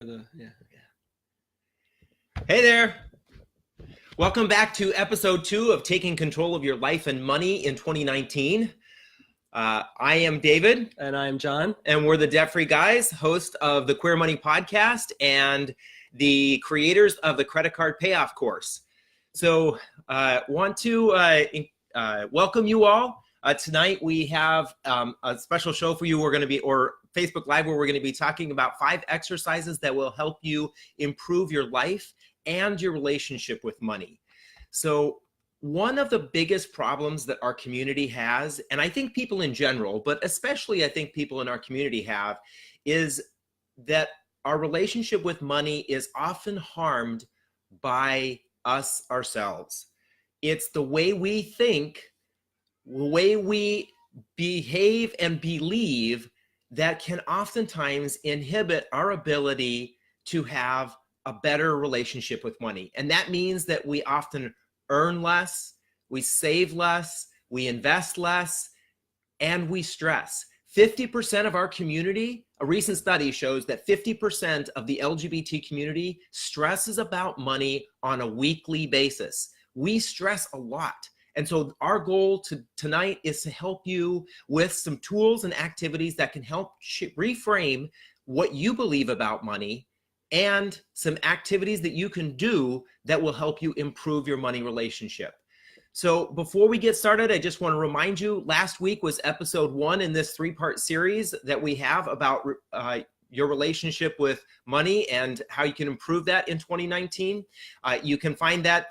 Yeah. Hey there. Welcome back to episode 2 of Taking Control of Your Life and Money in 2019. I am David. And I'm John. And we're the Debt Free Guys, host of the Queer Money Podcast and the creators of the Credit Card Payoff course. So want to welcome you all. Tonight we have a special show for you. We're going to be, or Facebook Live, where we're going to be talking about 5 exercises that will help you improve your life and your relationship with money. So one of the biggest problems that our community has, and I think people in general, but especially I think people in our community have, is that our relationship with money is often harmed by us ourselves. It's the way we think, the way we behave and believe that can oftentimes inhibit our ability to have a better relationship with money. And that means that we often earn less, we save less, we invest less, and we stress. 50% of our community, a recent study shows that 50% of the LGBT community stresses about money on a weekly basis. We stress a lot. And so our goal tonight is to help you with some tools and activities that can help reframe what you believe about money, and some activities that you can do that will help you improve your money relationship. So before we get started, I just want to remind you, last week was episode 1 in this 3-part series that we have about your relationship with money and how you can improve that in 2019. You can find that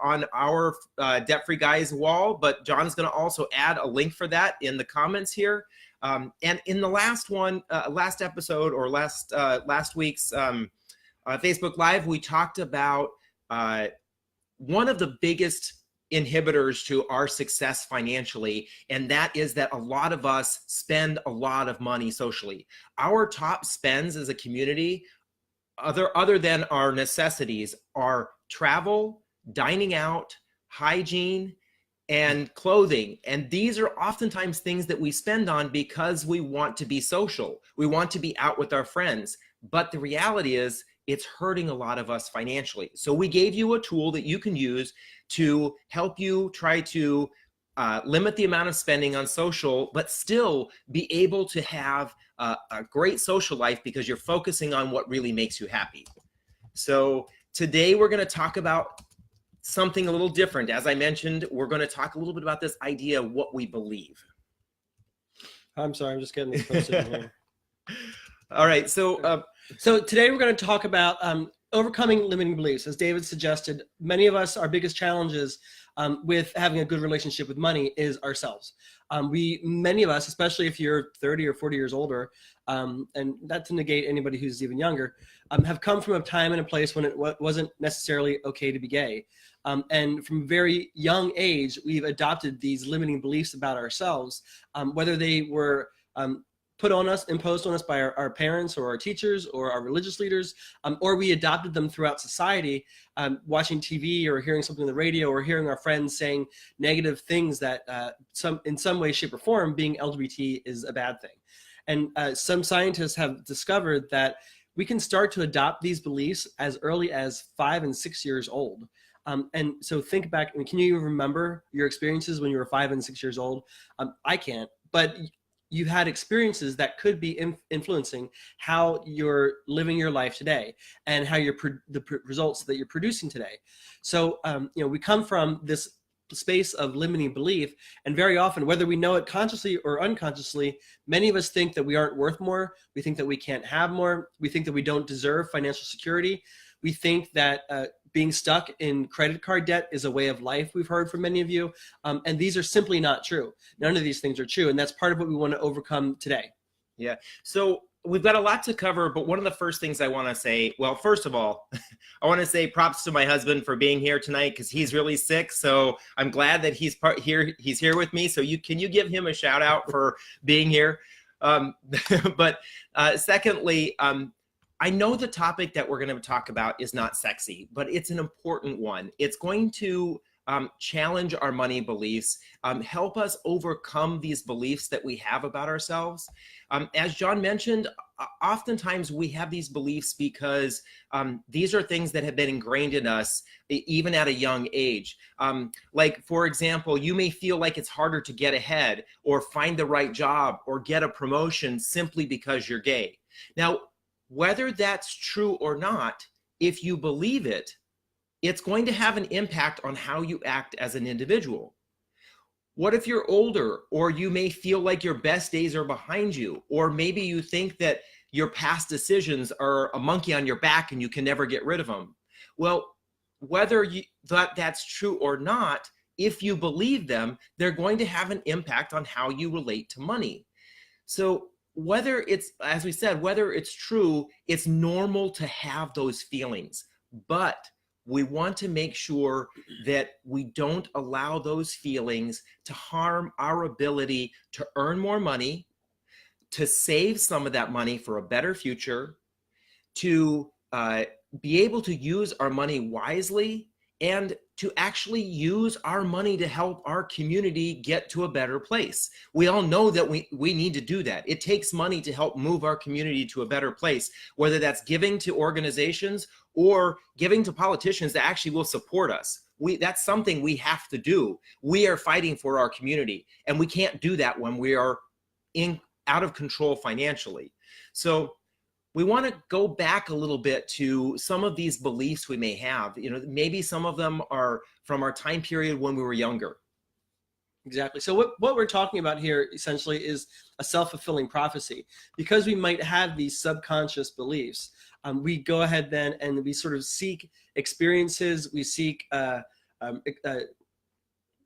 on our Debt Free Guys wall, but John's going to also add a link for that in the comments here. And in the last episode, or last week's Facebook Live, we talked about one of the biggest inhibitors to our success financially, and that is that a lot of us spend a lot of money socially. Our top spends as a community, other than our necessities, are travel, dining out, hygiene, and clothing. And these are oftentimes things that we spend on because we want to be social. We want to be out with our friends. But the reality is, it's hurting a lot of us financially. So we gave you a tool that you can use to help you try to limit the amount of spending on social, but still be able to have a great social life because you're focusing on what really makes you happy. So today we're going to talk about something a little different. As I mentioned, we're going to talk a little bit about this idea of what we believe. I'm sorry, I'm just getting this posted in here. All right, so today we're going to talk about overcoming limiting beliefs. As David suggested, many of us, our biggest challenges with having a good relationship with money is ourselves. Many of us, especially if you're 30 or 40 years older, and not to negate anybody who's even younger, have come from a time and a place when it wasn't necessarily okay to be gay. And from a very young age, we've adopted these limiting beliefs about ourselves, whether they were imposed on us by our parents or our teachers or our religious leaders, or we adopted them throughout society, watching TV or hearing something on the radio or hearing our friends saying negative things that in some way, shape, or form, being LGBT is a bad thing. And some scientists have discovered that we can start to adopt these beliefs as early as 5 and 6 years old. And so think back, can you even remember your experiences when you were 5 and 6 years old? I can't, but you've had experiences that could be influencing how you're living your life today and how the results that you're producing today. So, we come from this space of limiting belief, and very often, whether we know it consciously or unconsciously, many of us think that we aren't worth more. We think that we can't have more. We think that we don't deserve financial security. We think that being stuck in credit card debt is a way of life, we've heard from many of you. And these are simply not true. None of these things are true. And that's part of what we want to overcome today. Yeah. So we've got a lot to cover, but one of the first things I want to say, well, first of all, I want to say props to my husband for being here tonight because he's really sick. So I'm glad that he's here. He's here with me. So can you give him a shout out for being here? But secondly, I know the topic that we're going to talk about is not sexy, but it's an important one. It's going to challenge our money beliefs, help us overcome these beliefs that we have about ourselves. As John mentioned, oftentimes we have these beliefs because these are things that have been ingrained in us even at a young age. Like, for example, you may feel like it's harder to get ahead or find the right job or get a promotion simply because you're gay. Now, whether that's true or not, if you believe it, it's going to have an impact on how you act as an individual. What if you're older, or you may feel like your best days are behind you, or maybe you think that your past decisions are a monkey on your back and you can never get rid of them? Well, whether that's true or not, if you believe them, they're going to have an impact on how you relate to money. So whether it's, as we said, whether it's true, it's normal to have those feelings, but we want to make sure that we don't allow those feelings to harm our ability to earn more money, to save some of that money for a better future, to be able to use our money wisely, and to actually use our money to help our community get to a better place. We all know that we need to do that. It takes money to help move our community to a better place, whether that's giving to organizations or giving to politicians that actually will support us. That's something we have to do. We are fighting for our community, and we can't do that when we are out of control financially. So we want to go back a little bit to some of these beliefs we may have. Maybe some of them are from our time period when we were younger. Exactly. So what we're talking about here essentially is a self-fulfilling prophecy. Because we might have these subconscious beliefs, we go ahead then and we sort of seek experiences. We seek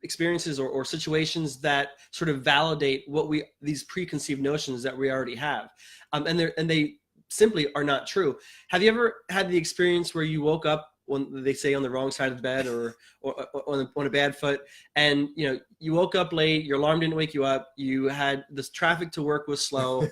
experiences or situations that sort of validate these preconceived notions that we already have, and they simply are not true. Have you ever had the experience where you woke up, when they say, on the wrong side of the bed or on a bad foot, and you woke up late, your alarm didn't wake you up, you had this traffic to work was slow,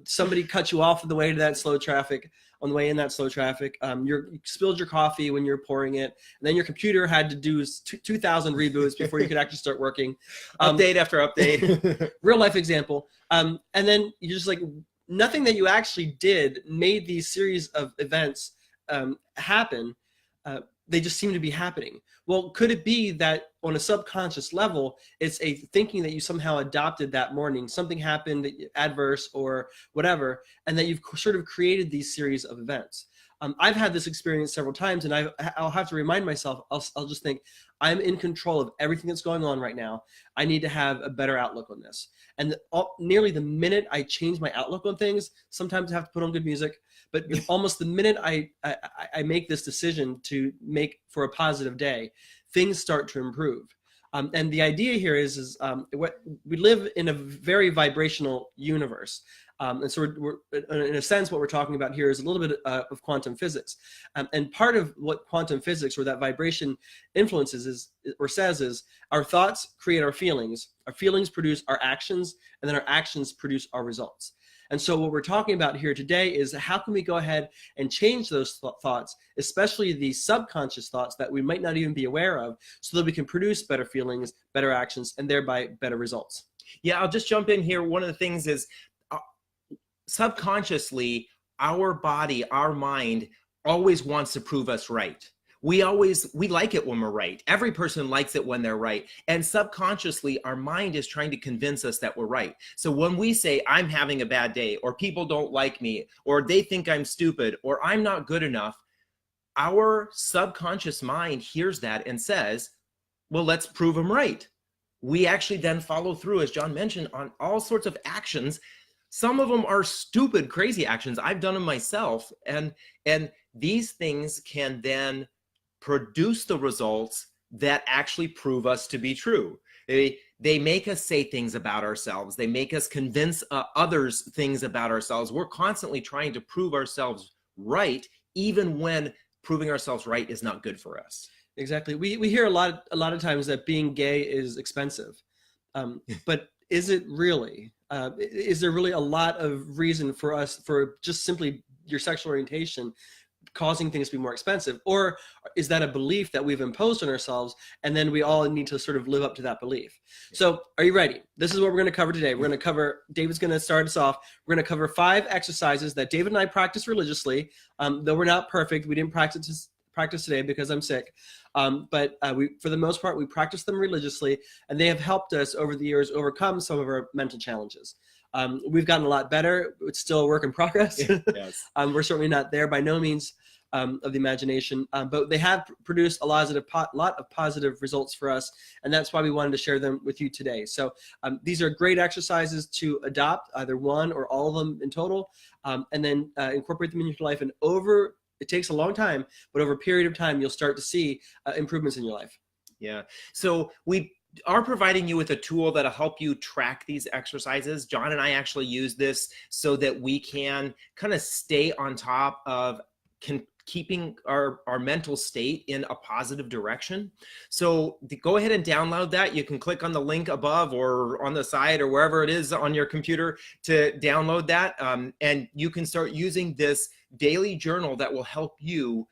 somebody cut you off on the way to that slow traffic, on the way in that slow traffic, you spilled your coffee when you're pouring it, and then your computer had to do 2,000 reboots before you could actually start working. Update after update. Real life example. And then you just nothing that you actually did made these series of events happen. They just seem to be happening. Well, could it be that on a subconscious level, it's a thinking that you somehow adopted that morning, something happened adverse or whatever, and that you've sort of created these series of events? I've had this experience several times, and I'll have to remind myself, I'll just think, I'm in control of everything that's going on right now. I need to have a better outlook on this. And nearly the minute I change my outlook on things, sometimes I have to put on good music, but almost the minute I make this decision to make for a positive day, things start to improve. And the idea here is we live in a very vibrational universe. And so we're, in a sense, what we're talking about here is a little bit of quantum physics. And part of what quantum physics, or that vibration, influences is our thoughts create our feelings produce our actions, and then our actions produce our results. And so what we're talking about here today is how can we go ahead and change those thoughts, especially the subconscious thoughts that we might not even be aware of, so that we can produce better feelings, better actions, and thereby better results. Yeah, I'll just jump in here. One of the things is subconsciously, our body, our mind always wants to prove us right. We like it when we're right. Every person likes it when they're right. And subconsciously, our mind is trying to convince us that we're right. So when we say, I'm having a bad day, or people don't like me, or they think I'm stupid, or I'm not good enough, our subconscious mind hears that and says, well, let's prove them right. We actually then follow through, as John mentioned, on all sorts of actions. Some of them are stupid, crazy actions. I've done them myself. And these things can then produce the results that actually prove us to be true. They make us say things about ourselves. They make us convince others things about ourselves. We're constantly trying to prove ourselves right, even when proving ourselves right is not good for us. Exactly. We hear a lot of times that being gay is expensive, but is it really? Is there really a lot of reason for just simply your sexual orientation causing things to be more expensive? Or is that a belief that we've imposed on ourselves, and then we all need to sort of live up to that belief? So are you ready? This is what we're going to cover today. We're going to cover, David's going to start us off. We're going to cover 5 exercises that David and I practice religiously. Though we're not perfect, we didn't practice today because I'm sick. But for the most part, we practice them religiously, and they have helped us over the years overcome some of our mental challenges. We've gotten a lot better. It's still a work in progress. Yes. We're certainly not there by no means of the imagination, but they have produced a lot of positive results for us, and that's why we wanted to share them with you today. So these are great exercises to adopt, either one or all of them in total, and then incorporate them in your life. And it takes a long time, but over a period of time, you'll start to see improvements in your life. Yeah. So we are providing you with a tool that'll help you track these exercises. John and I actually use this so that we can kind of stay on top of keeping our mental state in a positive direction. So go ahead and download that. You can click on the link above or on the side or wherever it is on your computer to download that. And you can start using this daily journal that will help you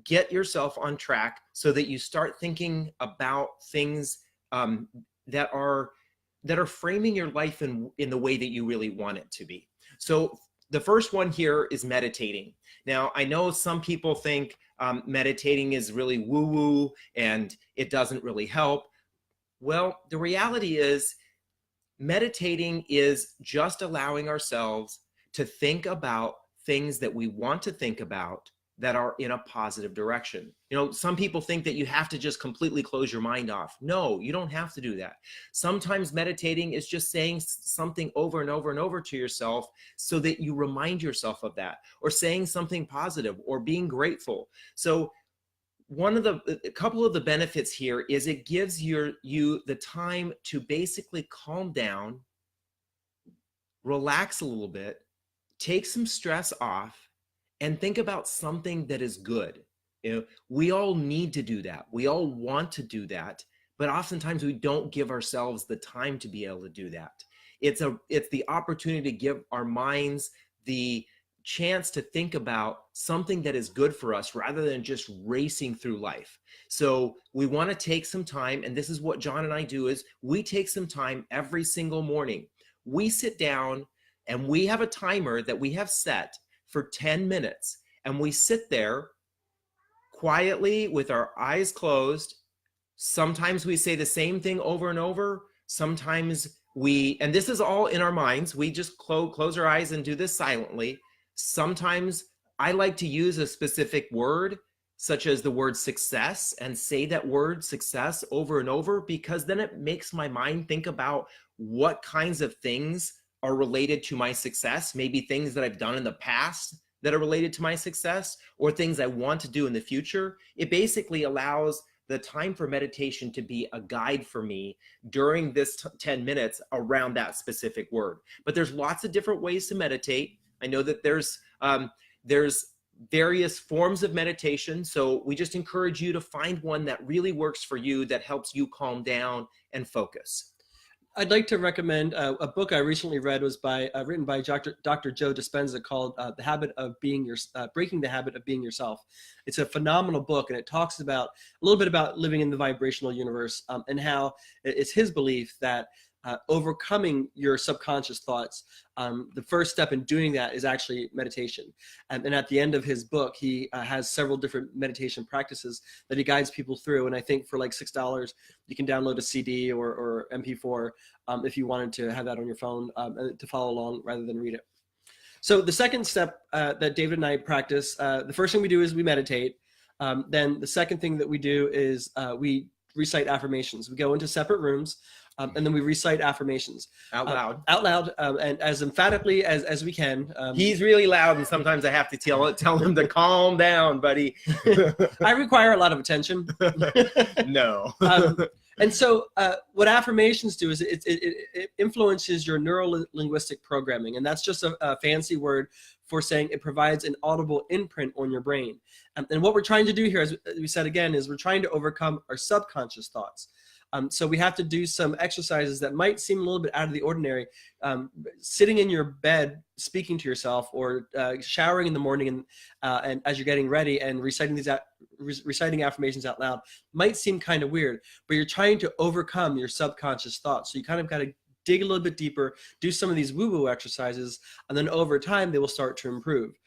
get yourself on track so that you start thinking about things that are framing your life in the way that you really want it to be. So the first one here is meditating. Now, I know some people think meditating is really woo-woo and it doesn't really help. Well, the reality is meditating is just allowing ourselves to think about things that we want to think about that are in a positive direction. You know, some people think that you have to just completely close your mind off. No, you don't have to do that. Sometimes meditating is just saying something over and over and over to yourself so that you remind yourself of that, or saying something positive, or being grateful. So a couple of the benefits here is it gives you the time to basically calm down, relax a little bit, take some stress off, and think about something that is good. You know, we all need to do that. We all want to do that, but oftentimes we don't give ourselves the time to be able to do that. It's the opportunity to give our minds the chance to think about something that is good for us rather than just racing through life. So we want to take some time, and this is what John and I do, is we take some time every single morning. We sit down and we have a timer that we have set for 10 minutes. And we sit there quietly with our eyes closed. Sometimes we say the same thing over and over. Sometimes and this is all in our minds, we just close our eyes and do this silently. Sometimes I like to use a specific word, such as the word success, and say that word success over and over, because then it makes my mind think about what kinds of things are related to my success, maybe things that I've done in the past that are related to my success, or things I want to do in the future. It basically allows the time for meditation to be a guide for me during this 10 minutes around that specific word. But there's lots of different ways to meditate. I know that there's various forms of meditation, so we just encourage you to find one that really works for you, that helps you calm down and focus. I'd like to recommend a book I recently read was written by Dr. Joe Dispenza called Breaking the Habit of Being Yourself. It's a phenomenal book, and it talks about a little bit about living in the vibrational universe, and how it's his belief that overcoming your subconscious thoughts, the first step in doing that is actually meditation. And at the end of his book, he has several different meditation practices that he guides people through. And I think for like $6, you can download a CD or MP4 if you wanted to have that on your phone to follow along rather than read it. So the second step that David and I practice, the first thing we do is we meditate. Then the second thing that we do is we recite affirmations. We go into separate rooms. And then we recite affirmations Out loud. And as emphatically as we can. He's really loud, and sometimes I have to tell him to calm down, buddy. I require a lot of attention. No. And so what affirmations do is it influences your neuro-linguistic programming, and that's just a fancy word for saying it provides an audible imprint on your brain. And what we're trying to do here, as we said again, is we're trying to overcome our subconscious thoughts. So we have to do some exercises that might seem a little bit out of the ordinary. Sitting in your bed, speaking to yourself, or showering in the morning and as you're getting ready and reciting affirmations out loud might seem kind of weird, but you're trying to overcome your subconscious thoughts. So you kind of got to dig a little bit deeper, do some of these woo-woo exercises, and then over time they will start to improve.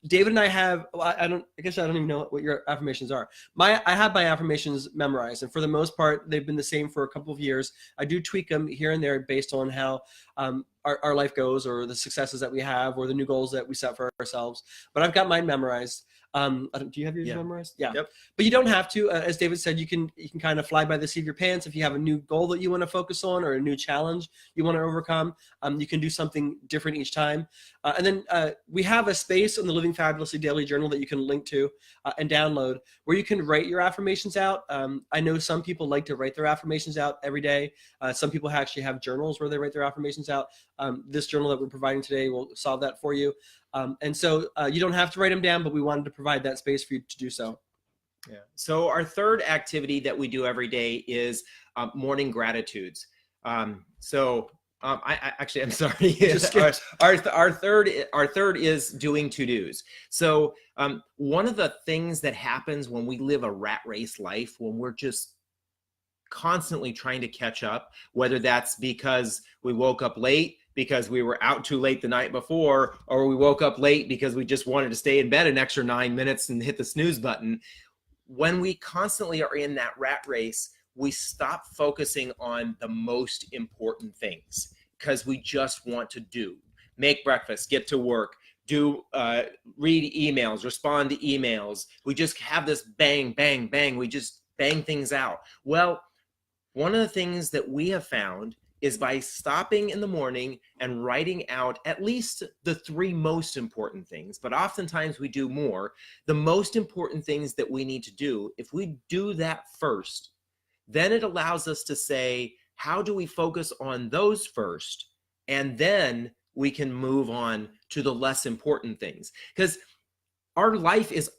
David and I have, I guess I don't even know what your affirmations are. I have my affirmations memorized, and for the most part, they've been the same for a couple of years. I do tweak them here and there based on how our life goes, or the successes that we have, or the new goals that we set for ourselves. But I've got mine memorized. Do you have yours memorized? Yeah. Yep. But you don't have to. As David said, you can kind of fly by the seat of your pants. If you have a new goal that you want to focus on, or a new challenge you want to overcome, you can do something different each time. And then we have a space in the Living Fabulously Daily Journal that you can link to and download, where you can write your affirmations out. I know some people like to write their affirmations out every day. Some people actually have journals where they write their affirmations out. This journal that we're providing today will solve that for you. And so you don't have to write them down, but we wanted to provide that space for you to do so. Yeah. So our third activity that we do every day is morning gratitudes. I'm sorry. our third is doing to-dos. So one of the things that happens when we live a rat race life, when we're just constantly trying to catch up, whether that's because we woke up late because we were out too late the night before, or we woke up late because we just wanted to stay in bed an extra 9 minutes and hit the snooze button. When we constantly are in that rat race, we stop focusing on the most important things because we just want to make breakfast, get to work, read emails, respond to emails. We just have this bang, bang, bang. We just bang things out. Well, one of the things that we have found is by stopping in the morning and writing out at least the 3 most important things, but oftentimes we do more, the most important things that we need to do. If we do that first, then it allows us to say, how do we focus on those first? And then we can move on to the less important things. Because our life is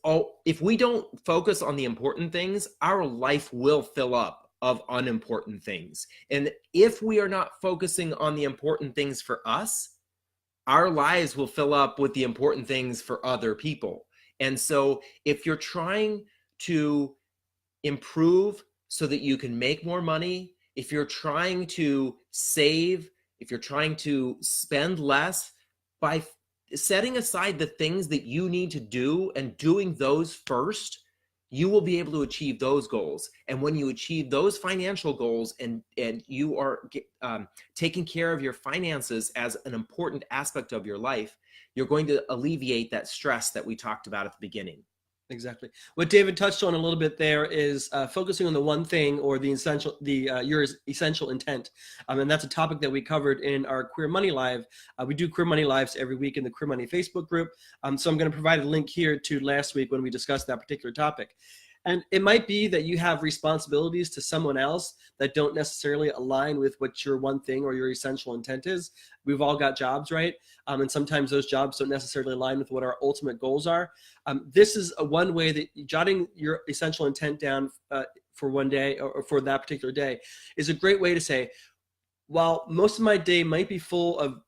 if we don't focus on the important things, our life will fill up of unimportant things. And if we are not focusing on the important things for us, our lives will fill up with the important things for other people. And so if you're trying to improve so that you can make more money, if you're trying to save, if you're trying to spend less, by setting aside the things that you need to do and doing those first, you will be able to achieve those goals. And when you achieve those financial goals and you are taking care of your finances as an important aspect of your life, you're going to alleviate that stress that we talked about at the beginning. Exactly. What David touched on a little bit there is focusing on the one thing, or your essential intent. And that's a topic that we covered in our Queer Money Live. We do Queer Money Lives every week in the Queer Money Facebook group. So I'm going to provide a link here to last week when we discussed that particular topic. And it might be that you have responsibilities to someone else that don't necessarily align with what your one thing or your essential intent is. We've all got jobs, right? And sometimes those jobs don't necessarily align with what our ultimate goals are. This is one way that jotting your essential intent down for one day or for that particular day is a great way to say, while most of my day might be full of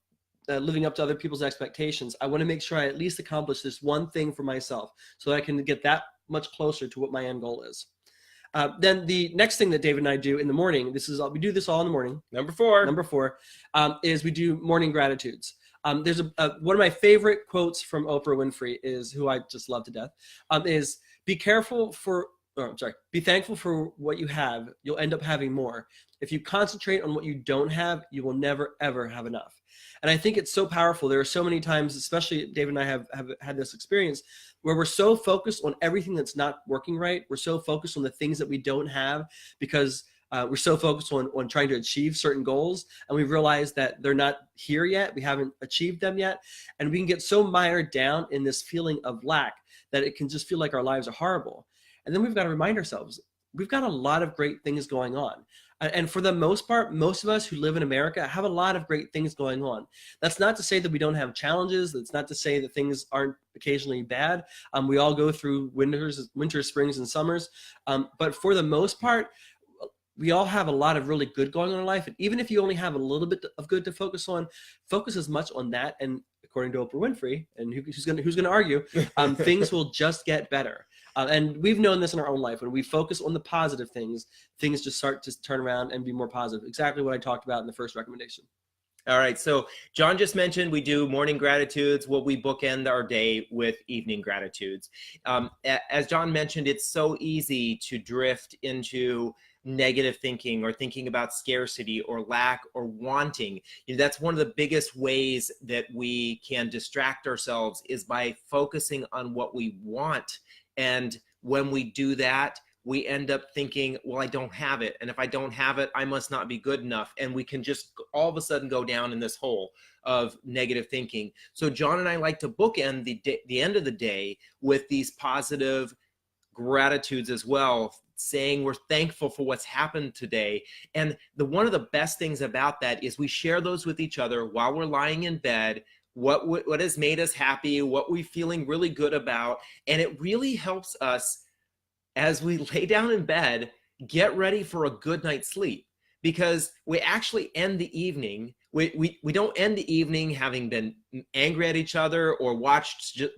living up to other people's expectations, I want to make sure I at least accomplish this one thing for myself so that I can get that much closer to what my end goal is. Then the next thing that David and I do in the morning, we do this all in the morning. Number four is we do morning gratitudes. There's one of my favorite quotes from Oprah Winfrey, is who I just love to death, is be thankful for what you have. You'll end up having more. If you concentrate on what you don't have, you will never, ever have enough. And I think it's so powerful. There are so many times, especially David and I have had this experience, where we're so focused on everything that's not working right. We're so focused on the things that we don't have because we're so focused on trying to achieve certain goals, and we realize that they're not here yet. We haven't achieved them yet. And we can get so mired down in this feeling of lack that it can just feel like our lives are horrible. And then we've got to remind ourselves, we've got a lot of great things going on. And for the most part, most of us who live in America have a lot of great things going on. That's not to say that we don't have challenges. That's not to say that things aren't occasionally bad. We all go through winters, springs, and summers. But for the most part, we all have a lot of really good going on in our life. And even if you only have a little bit of good to focus on, focus as much on that. And according to Oprah Winfrey, and who's going to argue, things will just get better. And we've known this in our own life. When we focus on the positive things, things just start to turn around and be more positive. Exactly what I talked about in the first recommendation. All right. So John just mentioned we do morning gratitudes. Well, we bookend our day with evening gratitudes. As John mentioned, it's so easy to drift into negative thinking or thinking about scarcity or lack or wanting. That's one of the biggest ways that we can distract ourselves, is by focusing on what we want. And when we do that, we end up thinking, well, I don't have it. And if I don't have it, I must not be good enough. And we can just all of a sudden go down in this hole of negative thinking. So John and I like to bookend the end of the day with these positive gratitudes as well, saying we're thankful for what's happened today. And one of the best things about that is we share those with each other while we're lying in bed. What has made us happy, what we're feeling really good about. And it really helps us, as we lay down in bed, get ready for a good night's sleep, because we actually end the evening. We don't end the evening having been angry at each other or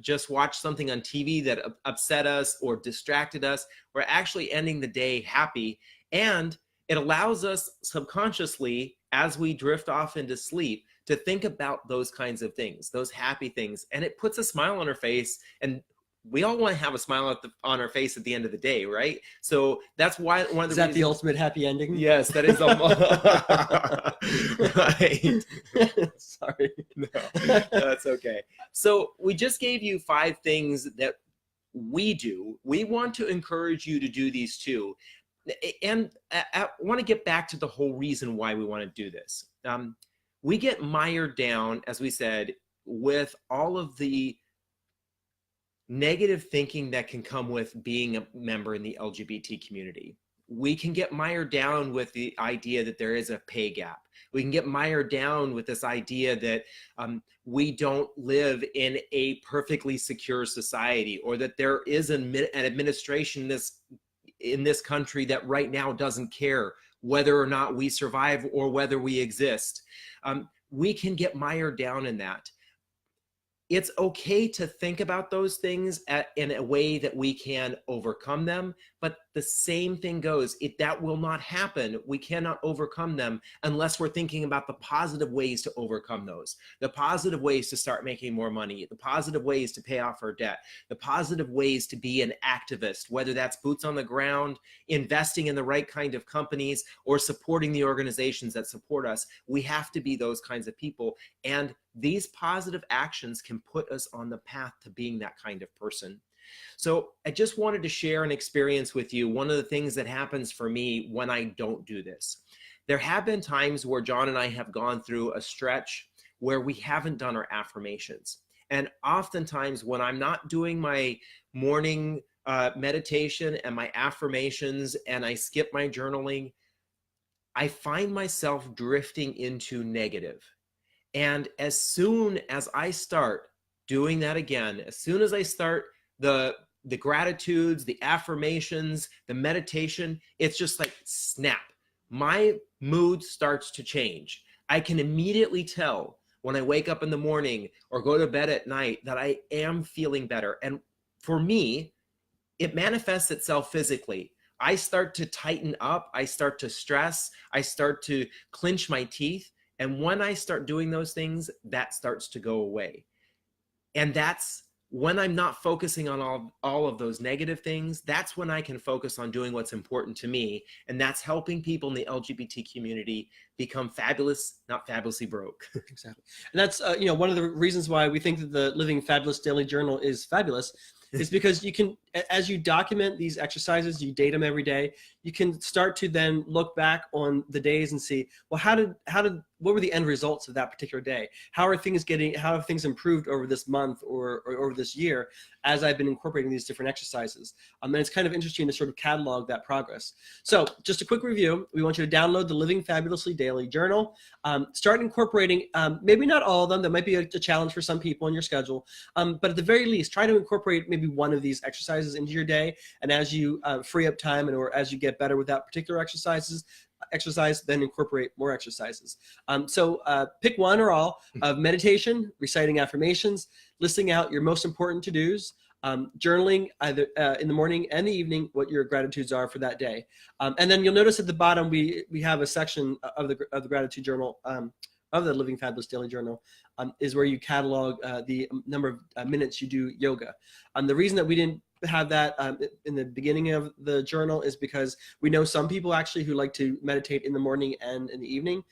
just watched something on TV that upset us or distracted us. We're actually ending the day happy. And it allows us subconsciously, as we drift off into sleep, to think about those kinds of things, those happy things. And it puts a smile on our face. And we all want to have a smile on our face at the end of the day, right? So that's why one of the Is that the ultimate happy ending? Yes, that is right. Sorry. No, that's okay. So we just gave you 5 things that we do. We want to encourage you to do these too. And I want to get back to the whole reason why we want to do this. We get mired down, as we said, with all of the negative thinking that can come with being a member in the LGBT community. We can get mired down with the idea that there is a pay gap. We can get mired down with this idea that we don't live in a perfectly secure society, or that there is an administration in this country that right now doesn't care whether or not we survive or whether we exist. We can get mired down in that. It's okay to think about those things in a way that we can overcome them, but the same thing goes. That will not happen. We cannot overcome them unless we're thinking about the positive ways to overcome those, the positive ways to start making more money, the positive ways to pay off our debt, the positive ways to be an activist, whether that's boots on the ground, investing in the right kind of companies, or supporting the organizations that support us. We have to be those kinds of people. And these positive actions can put us on the path to being that kind of person. So I just wanted to share an experience with you. One of the things that happens for me when I don't do this. There have been times where John and I have gone through a stretch where we haven't done our affirmations. And oftentimes when I'm not doing my morning meditation and my affirmations, and I skip my journaling, I find myself drifting into negative. And as soon as I start doing that again, as soon as I start the gratitudes, the affirmations, the meditation, it's just like snap. My mood starts to change. I can immediately tell when I wake up in the morning or go to bed at night that I am feeling better. And for me, it manifests itself physically. I start to tighten up. I start to stress. I start to clench my teeth. And when I start doing those things, that starts to go away. And that's when I'm not focusing on all of those negative things. That's when I can focus on doing what's important to me. And that's helping people in the LGBT community become fabulous, not fabulously broke. Exactly. And that's one of the reasons why we think that the Living Fabulous Daily Journal is fabulous is because you can, as you document these exercises, you date them every day, you can start to then look back on the days and see, well, how did what were the end results of that particular day? How have things improved over this month or over this year as I've been incorporating these different exercises? And it's kind of interesting to sort of catalog that progress. So just a quick review, we want you to download the Living Fabulously Daily Journal. Start incorporating, maybe not all of them, that might be a challenge for some people in your schedule, but at the very least, try to incorporate maybe one of these exercises into your day. And as you free up time or as you get better with that particular exercise, then incorporate more exercises. So pick one or all of meditation, reciting affirmations, listing out your most important to-dos, journaling either in the morning and the evening what your gratitudes are for that day. And then you'll notice at the bottom we have a section of the gratitude journal of the Living Fabulous Daily Journal is where you catalog the number of minutes you do yoga. The reason that we didn't have that in the beginning of the journal is because we know some people actually who like to meditate in the morning and in the evening,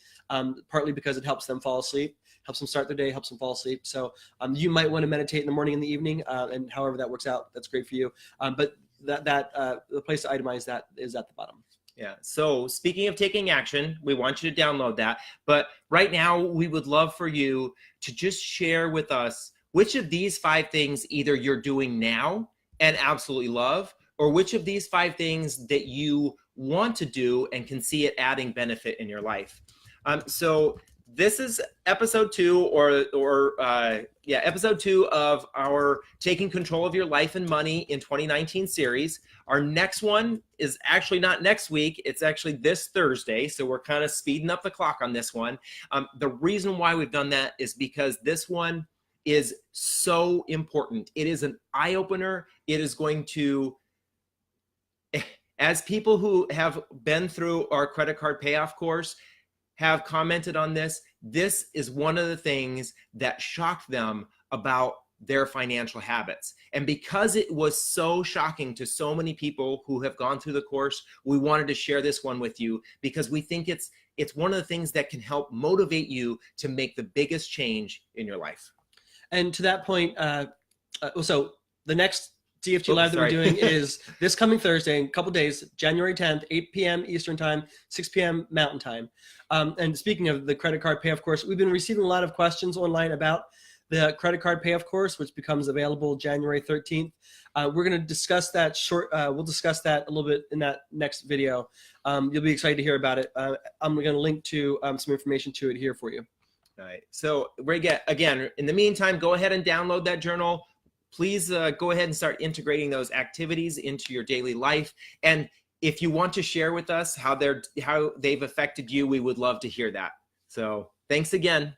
partly because it helps them fall asleep, helps them start their day, helps them fall asleep. So you might want to meditate in the morning and the evening, and however that works out, that's great for you. But the place to itemize that is at the bottom. Yeah. So speaking of taking action, we want you to download that. But right now, we would love for you to just share with us which of these 5 things either you're doing now and absolutely love, or which of these 5 things that you want to do and can see it adding benefit in your life. So this is episode 2 episode 2 of our Taking Control of Your Life and Money in 2019 series. Our next one is actually not next week. It's actually this Thursday. So we're kind of speeding up the clock on this one. The reason why we've done that is because this one is so important. It is an eye-opener. It is going to, as people who have been through our credit card payoff course have commented on this, this is one of the things that shocked them about their financial habits. And because it was so shocking to so many people who have gone through the course, we wanted to share this one with you because we think it's one of the things that can help motivate you to make the biggest change in your life. And to that point, so the next DFG Live that we're doing is this coming Thursday, in a couple days, January 10th, 8 p.m. Eastern Time, 6 p.m. Mountain Time. And speaking of the credit card payoff course, we've been receiving a lot of questions online about the credit card payoff course, which becomes available January 13th. We're going to discuss that we'll discuss that a little bit in that next video. You'll be excited to hear about it. I'm going to link to some information to it here for you. All right. So again, in the meantime, go ahead and download that journal. Please go ahead and start integrating those activities into your daily life. And if you want to share with us how they've affected you, we would love to hear that. So thanks again.